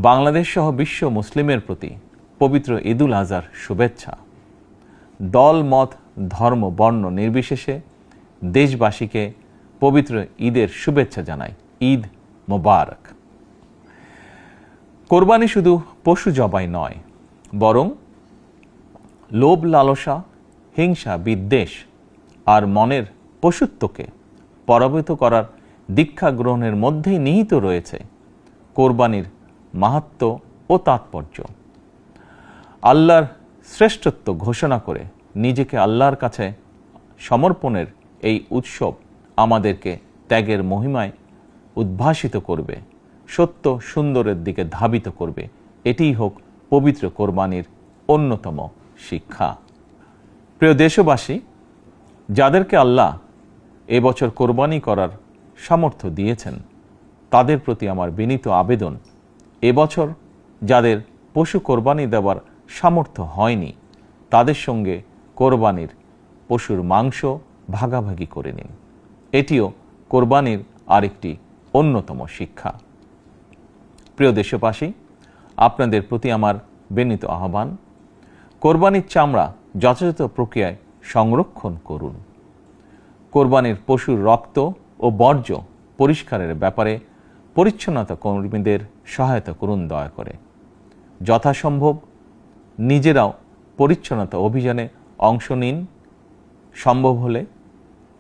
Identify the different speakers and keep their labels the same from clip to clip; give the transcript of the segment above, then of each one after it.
Speaker 1: বাংলাদেশ সহ বিশ্ব মুসলিমের প্রতি পবিত্র ঈদুল আজহার শুভেচ্ছা। দল মত ধর্ম বর্ণ নির্বিশেষে দেশবাসীকে পবিত্র ঈদের শুভেচ্ছা জানাই। ঈদ মোবারক। কোরবানি শুধু পশু জবাই নয়, বরং লোভ লালসা, হিংসা, বিদ্বেষ আর মনের পশুত্বকে পরাভূত করার দীক্ষা গ্রহণের মধ্যেই নিহিত রয়েছে কোরবানির মাহাত্ম্য ও তাৎপর্য। আল্লাহর শ্রেষ্ঠত্ব ঘোষণা করে নিজেকে আল্লাহর কাছে সমর্পণের এই উৎসব আমাদেরকে ত্যাগের মহিমায় উদ্ভাসিত করবে, সত্য সুন্দরের দিকে ধাবিত করবে। এটিই হোক পবিত্র কোরবানির অন্যতম শিক্ষা। প্রিয় দেশবাসী, যাদেরকে আল্লাহ এবছর কোরবানি করার সামর্থ্য দিয়েছেন, তাদের প্রতি আমার বিনীত আবেদন, এবছর যাদের পশু কোরবানি দেওয়ার সামর্থ্য হয়নি, তাদের সঙ্গে কোরবানির পশুর মাংস ভাগাভাগি করে নিন। এটিও কোরবানির আরেকটি অন্যতম শিক্ষা। প্রিয় দেশবাসী, আপনাদের প্রতি আমার বিনীত আহ্বান, কোরবানির চামড়া যথাযথ প্রক্রিয়ায় সংরক্ষণ করুন। কোরবানির পশুর রক্ত ও বর্জ্য পরিষ্কারের ব্যাপারে পরিচ্ছন্নতা কর্মীদের সহায়তা করুন দয়া করে। যথাসম্ভব নিজেরাও পরিচ্ছন্নতা অভিযানে অংশ নিন সম্ভব হলে,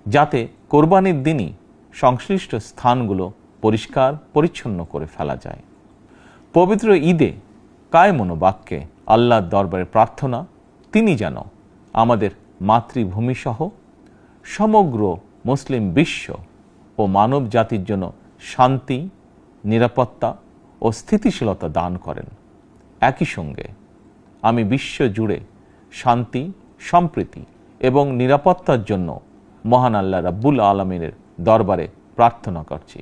Speaker 1: যাতে কোরবানির দিনই সংশ্লিষ্ট স্থানগুলো পরিষ্কার পরিচ্ছন্ন করে ফেলা যায়। পবিত্র ঈদে কায়মনোবাক্যে আল্লাহর দরবারে প্রার্থনা, তিনি যেন আমাদের মাতৃভূমি সহ সমগ্র মুসলিম বিশ্ব ও মানব জাতির জন্য শান্তি, নিরাপত্তা ও স্থিতিশীলতা দান করেন। একই সঙ্গে আমি বিশ্ব জুড়ে শান্তি, সম্প্রীতি এবং নিরাপত্তার জন্য মহান আল্লাহ রাব্বুল আলামিনের দরবারে প্রার্থনা করছি।